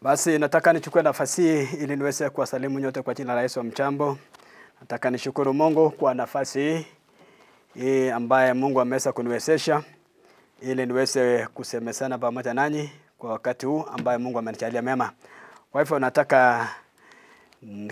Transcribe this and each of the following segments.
Basi nataka nichukue nafasi hii ili niweze kuwasalimu nyote kwa jina la Yesu. Mchambo. Nataka nishukuru Mungu kwa nafasi hii ambaye Mungu ameweza kuniwezesha ili niweze kusemezana pamoja nanyi kwa wakati huu ambaye Mungu amenijalia mema. Kwa hivyo nataka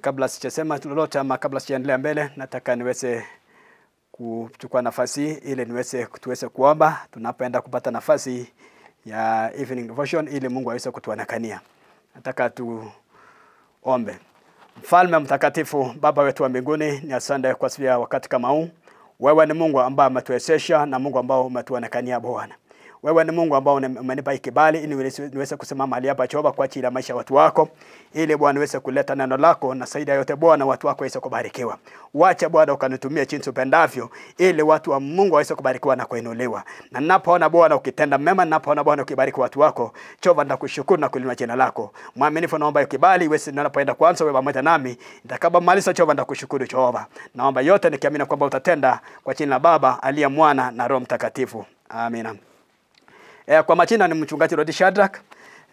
kabla sijasema lolote ama kabla sijaendelea mbele, nataka niweze kuchukua nafasi ili tuweze kuomba tunapoenda kupata nafasi ya evening devotion ili Mungu aweze kutuonekania. Nataka tuombe. Mfalme mtakatifu, Baba wetu wa mbinguni, ni asante kwa sababu ya wakati kama huu. Wewe ni Mungu ambaye umetuwezesha na Mungu ambaye umetuonekania Bwana. Wewe ni Mungu ambaye umenipa kibali ili niweze kusimama mahali hapa Jehova kwa ajili ya maisha ya watu wako, ili Bwana niweze kuleta neno lako na zaidi ya yote Bwana watu wako waweze kubarikiwa. Wacha Bwana ukanitumie jinsi upendavyo ili watu wa Mungu waweze kubarikiwa na kuinuliwa. Na ninapoona Bwana ukitenda mema, ninapoona Bwana ukibariki watu wako, Jehova nakushukuru na kuinua jina lako. Mwaminifu naomba kibali iwe ninapoenda kwanza wewe pamoja nami. Nitakapomaliza Jehova nakushukuru Jehova. Naomba yote nikiamini kwamba utatenda kwa jina la Baba, aliye Mwana na Roho Mtakatifu. Amina. Kwa majina ni mchungaji Rodi Shadrack,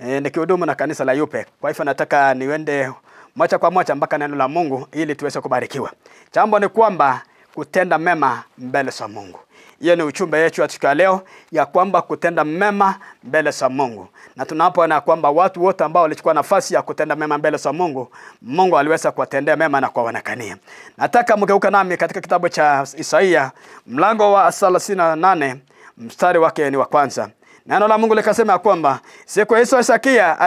nikihudumu na kanisa la UPE. Kwa hivyo nataka niende moja kwa moja mpaka neno la Mungu ili tuweze kubarikiwa. Jambo ni kwamba kutenda mema mbele za Mungu. Hiyo ni ujumbe wetu wa leo, ya kwamba kutenda mema mbele za Mungu. Na tunapoona kwamba watu wote ambao walichukua nafasi ya kutenda mema mbele za Mungu, Mungu aliweza kuwatendea mema na kuwaonekania. Nataka mgeuka nami katika kitabu cha Isaia mlango wa 38 mstari wake ni wa kwanza. Neno la Mungu likasema kwamba siku hizo Hezekia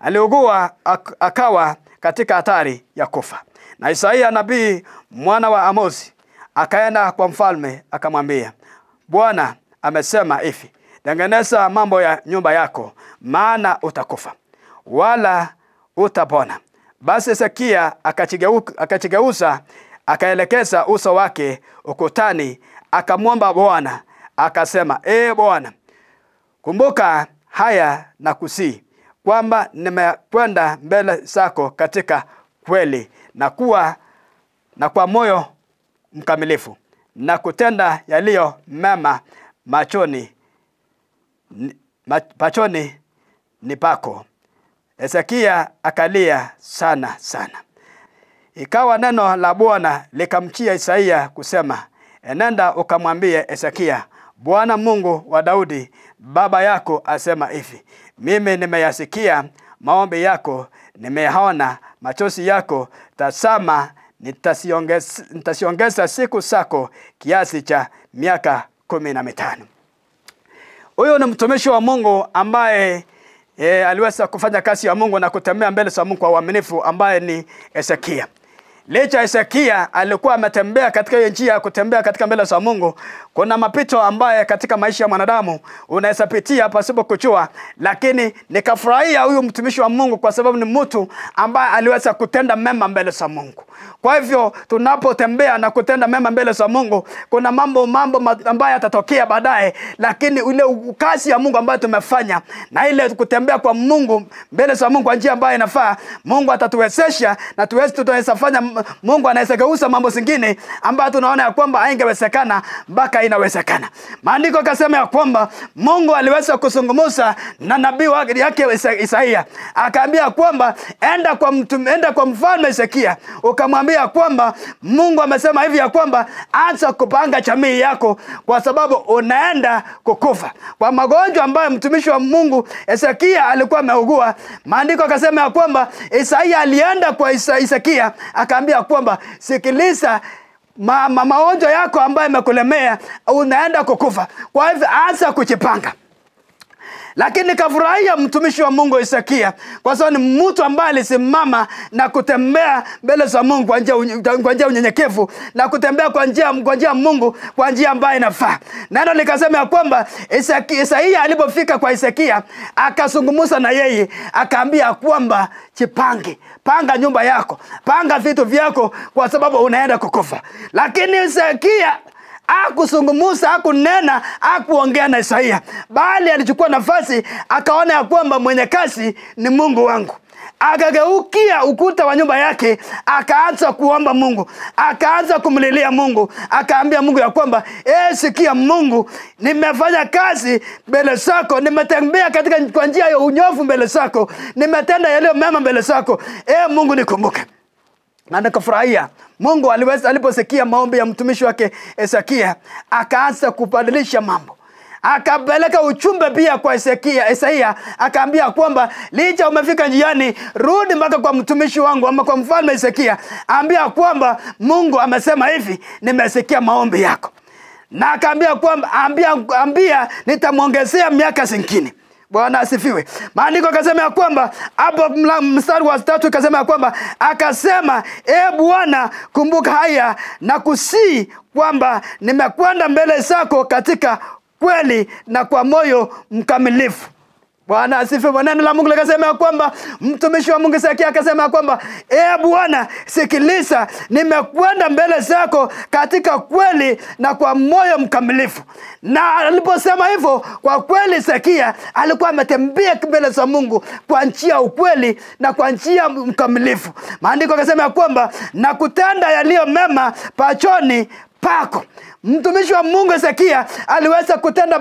aliugua akawa katika hatari ya kufa. Na Isaia nabii mwana wa Amozi akaenda kwa mfalme akamwambia, Bwana amesema hivi, tengeneza mambo ya nyumba yako, maana utakufa wala utapona. Basi Hezekia akachigeuza akaelekeza uso wake ukutani, akamwomba Bwana akasema, Bwana, kumbuka haya na kusi kwamba nimekwenda mbele zako katika kweli na kwa moyo mkamilifu na kutenda yaliyo mema machoni ni pako. Hezekia akalia sana. Ikawa neno la Bwana likamjia Isaia kusema, enenda ukamwambie Hezekia, Bwana Mungu wa Daudi baba yako asema hivi, mimi nimeyasikia maombi yako, nimeona machozi yako, tazama nitasiongeza siku zako kiasi cha miaka 15. Huyo ni mtumishi wa Mungu ambaye aliweza kufanya kazi ya Mungu na kutembea mbele za Mungu kwa uaminifu, ambaye ni Hezekia. Licha Hezekia alikuwa ametembea katika njia ya kutembea katika mbele za Mungu, kuna mapito ambaye katika maisha ya mwanadamu unaweza pitia pasipo kujua, lakini nikafurahia huyu mtumishi wa Mungu kwa sababu ni mtu ambaye aliweza kutenda mema mbele za Mungu. Kwa hivyo tunapotembea na kutenda mema mbele za Mungu, kuna mambo ambayo yatatokea baadaye, lakini ile kazi ya Mungu ambayo tumefanya na ile kutembea kwa Mungu mbele za Mungu kwa njia ambayo inafaa, Mungu atatuwezesha na tutaweza fanya. Mungu anaweza geuza mambo zingine ambayo tunaona ya kwamba haingewezekana mpaka inawezekana. Maandiko yakasema ya kwamba Mungu aliweza kuzungumza na nabii wake Isaia, akaambia kwamba enda kwa mfalme Hezekia ukamwambia kwamba Mungu amesema hivi ya kwamba anza kupanga jamii yako kwa sababu unaenda kukufa. Kwa magonjwa ambayo mtumishi wa Mungu Hezekia alikuwa ameugua, maandiko yakasema ya kwamba Isaia alienda kwa Hezekia akaambia kwamba sikiliza, magonjwa yako ambayo yamekulemea, unaenda kukufa. Kwa hivyo anza kujipanga. Lakini kafurahia mtumishi wa Mungu Hezekia kwa sababu ni mtu ambaye alisimama na kutembea mbele za Mungu kwa njia unyenyekevu na kutembea kwa njia Mungu kwa njia ambayo inafaa. Neno likasema ya kwamba Isaia alipofika kwa Hezekia akazungumza na yeye, akaambia kwamba jipange, panga nyumba yako, panga vitu vyako kwa sababu unaenda kukufa. Lakini Hezekia hakuzungumza, hakunena, hakuongea na Isaia, bali alichukua nafasi akaona ya kwamba mwenye kazi ni Mungu wangu. akageukia ukuta wa nyumba yake, akaanza kuomba Mungu, akaanza kumlilia Mungu, akaambia Mungu ya kwamba sikia Mungu, nimefanya kazi mbele zako, nimetembea katika kwa njia ya unyofu mbele zako, nimetenda yale mema mbele zako, Mungu nikumbuke. Na nikafurahia Mungu aliposikia maombi ya mtumishi wake Hezekia, akaanza kubadilisha mambo. Akapeleka ujumbe pia kwa Isaia, akaambia kwamba licha umefika njiani, rudi mpaka kwa mtumishi wangu ama kwa mfalme Hezekia, ambia kwamba Mungu amesema hivi, nimesikia maombi yako. Na akaambia kwamba ambia nitamuongezea miaka zingine. Bwana asifiwe. Maandiko akasema ya kwamba hapo mstari wa 3 akasema ya kwamba akasema, Bwana kumbuka haya na kusii kwamba nimekwenda mbele zako katika kweli na kwa moyo mkamilifu. Bwana asifiwe. Neno la Mungu likasema ya kwamba mtumishi wa Mungu Hezekia akasema kwamba Bwana sikiliza, nimekwenda mbele zako katika kweli na kwa moyo mkamilifu. Na aliposema hivyo, kwa kweli Hezekia alikuwa ametembea mbele za Mungu kwa njia ukweli na kwa njia mkamilifu. Maandiko akasema kwamba na kutenda yaliyo mema pachoni pako. Mtumishi wa Mungu Hezekia aliweza kutenda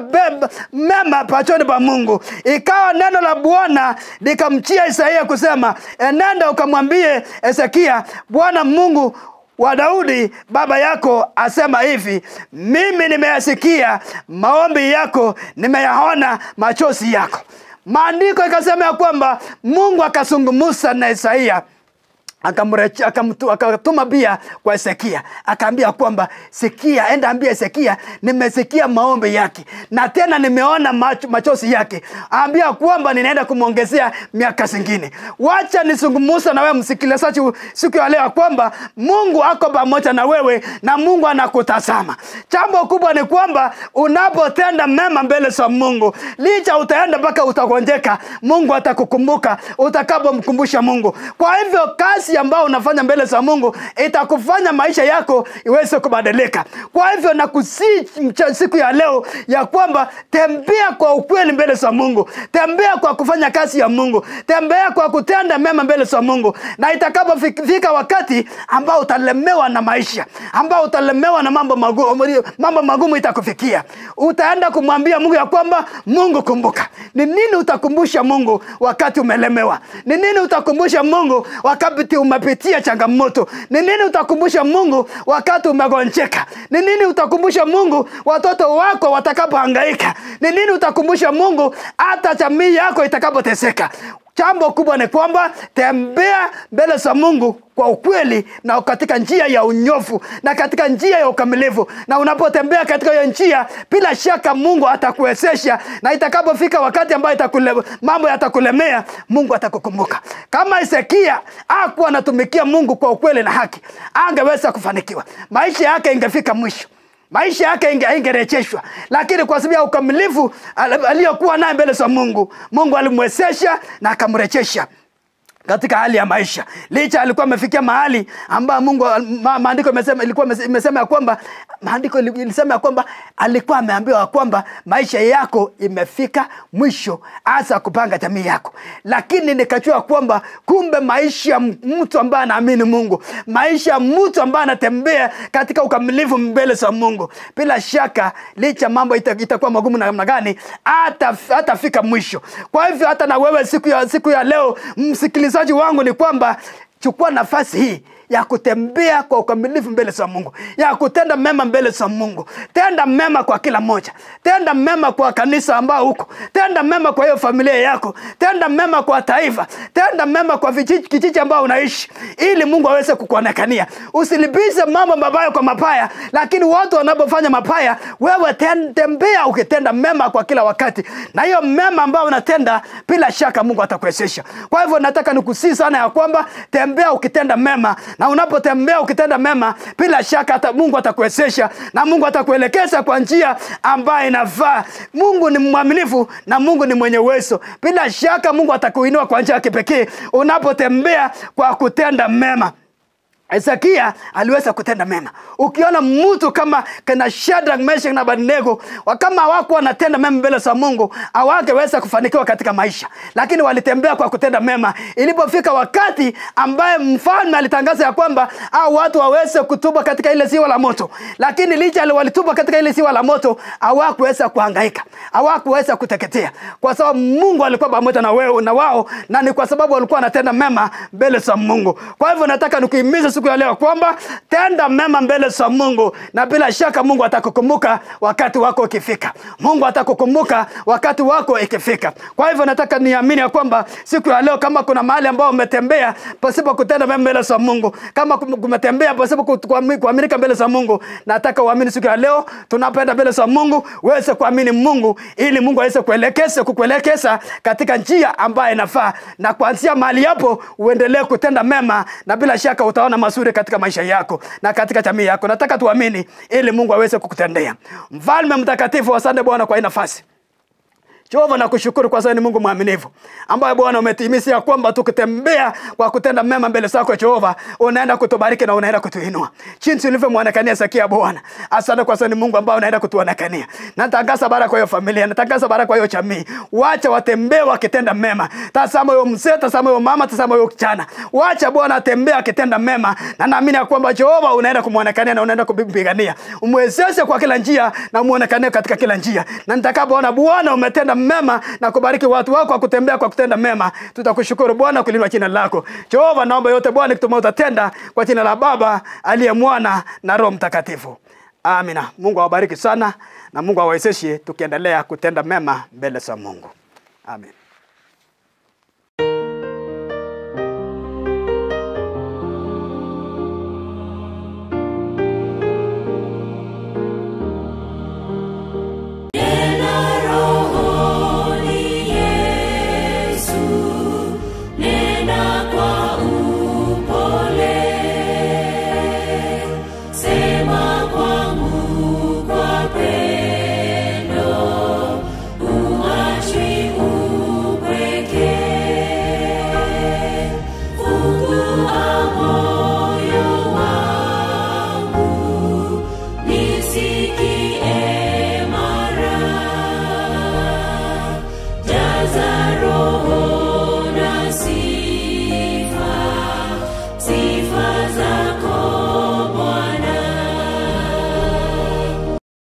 mema pachoni pa Mungu. Ikawa neno la Bwana likamjia Isaia kusema, nenda ukamwambie Hezekia, Bwana Mungu wa Daudi baba yako asema hivi, mimi nimeyasikia maombi yako, nimeyaona machozi yako. Maandiko ikasema ya kwamba Mungu akazungumza na Isaia, akatuma pia kwa Hezekia, akaambia kwamba sikia, enda ambia Hezekia nimesikia maombi yake na tena nimeona machozi yake, ambia kwamba ninaenda kumuongezea miaka zingine. Wacha nizungumza na wewe msikilizaji siku ya leo kwamba Mungu ako pamoja na wewe na Mungu anakutazama. Jambo kubwa ni kwamba unapotenda mema mbele za Mungu, licha utaenda mpaka utagonjeka, Mungu atakukumbuka utakapomkumbusha Mungu. Kwa hivyo kazi ambao unafanya mbele za Mungu itakufanya maisha yako iweze kubadilika. Kwa hivyo nakusii siku ya leo ya kwamba tembea kwa ukweli mbele za Mungu, tembea kwa kufanya kazi ya Mungu, tembea kwa kutenda mema mbele za Mungu, na itakapofika wakati ambao utalemewa na maisha, ambao utalemewa na mambo magumu itakufikia, utaenda kumwambia Mungu ya kwamba Mungu kumbuka. Ni nini utakumbusha Mungu wakati umelemewa? Ni nini utakumbusha Mungu wakati umepitia changamoto? Ni nini utakumbusha Mungu wakati umegonjeka? Ni nini utakumbusha Mungu watoto wako watakapohangaika? Ni nini utakumbusha Mungu hata jamii yako itakapoteseka? Jambo kubwa ni kwamba tembea mbele za Mungu kwa ukweli na katika njia ya unyofu na katika njia ya ukamilifu. Na unapotembea katika hiyo njia, bila shaka Mungu atakuwezesha, na itakapofika wakati ambao mambo yatakulemea, Mungu atakukumbuka. Kama Hezekia hakuwa anatumikia Mungu kwa ukweli na haki, angeweza kufanikiwa. Maisha yake ingefika mwisho, maisha yake ingerejeshwa, lakini kwa sababu ya ukamilifu aliyokuwa naye mbele za Mungu, Mungu alimwezesha na akamrejesha katika hali ya maisha. Licha alikuwa amefikia mahali ambao Mungu maandiko imesema ya kwamba ilisema ya kwamba alikuwa ameambiwa kwamba maisha yako imefika mwisho, hasa kupanga jamii yako. Lakini nikajua kwamba kumbe maisha mtu ambaye anaamini Mungu, maisha mtu ambaye anatembea katika ukamilifu mbele za Mungu, bila shaka licha mambo itakuwa magumu na namna gani, hatafika mwisho. Kwa hivyo hata na wewe siku ya leo msikilizaji wangu, ni kwamba chukua nafasi hii ya kutembea kwa ukamilifu mbele za Mungu, ya kutenda mema mbele za Mungu. Tenda mema kwa kila moja, tenda mema kwa kanisa ambao huko, tenda mema kwa hiyo familia yako, tenda mema kwa taifa, tenda mema kwa kijiji ambao unaishi, ili Mungu aweze kukuonekania. Usilipize mambo mabaya kwa mabaya, lakini watu wanapofanya mabaya, wewe tembea ukitenda mema kwa kila wakati, na hiyo mema ambao unatenda, bila shaka Mungu atakuwezesha. Kwa hivyo nataka nikusii sana ya kwamba tembea ukitenda mema, na unapotembea ukitenda mema, bila shaka hata Mungu atakuwezesha na Mungu atakuelekeza kwa njia ambayo inafaa. Mungu ni mwaminifu na Mungu ni mwenye uwezo. Bila shaka Mungu atakuinua kwa njia ya kipekee unapotembea kwa kutenda mema. Hezekia aliweza kutenda mema. Ukiona mtu kama kana Shadrach, Meshach na Abednego, kama wako wanatenda mema mbele za Mungu, hawangeweza kufanikiwa katika maisha. Lakini walitembea kwa kutenda mema. Ilipofika wakati ambaye mfalme alitangaza ya kwamba watu waweze kutuba katika ile ziwa la moto. Lakini licha walituba katika ile ziwa la moto, hawakuweza kuhangaika. Hawakuweza kuteketea. Kwa sababu Mungu alikuwa pamoja na wewe na wao, na ni kwa sababu walikuwa wanatenda mema mbele za Mungu. Kwa hivyo nataka nikuhimize siku ya leo kwamba tenda mema mbele za Mungu, na bila shaka Mungu atakukumbuka wakati wako ukifika. Mungu atakukumbuka wakati wako ikifika. Kwa hivyo nataka niamini ya kwamba siku ya leo, kama kuna mahali ambao umetembea pasipo kutenda mema mbele za Mungu, kama umetembea pasipo kuaminika mbele za Mungu, nataka uamini siku ya leo. Tunapenda mbele za Mungu, uweze kuamini Mungu ili Mungu aweze kukuelekeza katika njia ambayo inafaa, na kuanzia mahali hapo uendelee kutenda mema, na bila shaka utaona mazuri katika maisha yako na katika jamii yako. Nataka tuamini ili Mungu aweze kukutendea. Mfalme mtakatifu, asante Bwana kwa hii nafasi. Jehova, nakushukuru kwa sababu ni Mungu mwaminifu, ambaye Bwana umetimiza kwamba tukitembea kwa kutenda mema mbele zako Jehova, unaenda kutubariki na unaenda kutuinua. Jinsi ulivyomwonekania Hezekia Bwana, asante kwa sababu ni Mungu ambaye unaenda kutuonekania. Natangaza baraka kwa hiyo familia, natangaza baraka kwa hiyo jamii. Wacha watembee wakitenda mema. Tazama huyo mzee, tazama huyo mama, tazama huyo kijana. Wacha Bwana atembee akitenda mema, na naamini kwamba Jehova unaenda kumwonekania na unaenda kumpigania. Umwezeshe kwa kila njia na muonekanie katika kila njia. Na nitakapoona Bwana umetenda mema na kubariki watu wako kwa kutembea kwa kutenda mema, tutakushukuru Bwana kulinua jina lako. Jehova, naomba yote Bwana kituma utatenda kwa jina la Baba, aliye Mwana na Roho Mtakatifu. Amina. Mungu awabariki sana, na Mungu awawezeshe tukiendelea kutenda mema mbele za Mungu. Amen.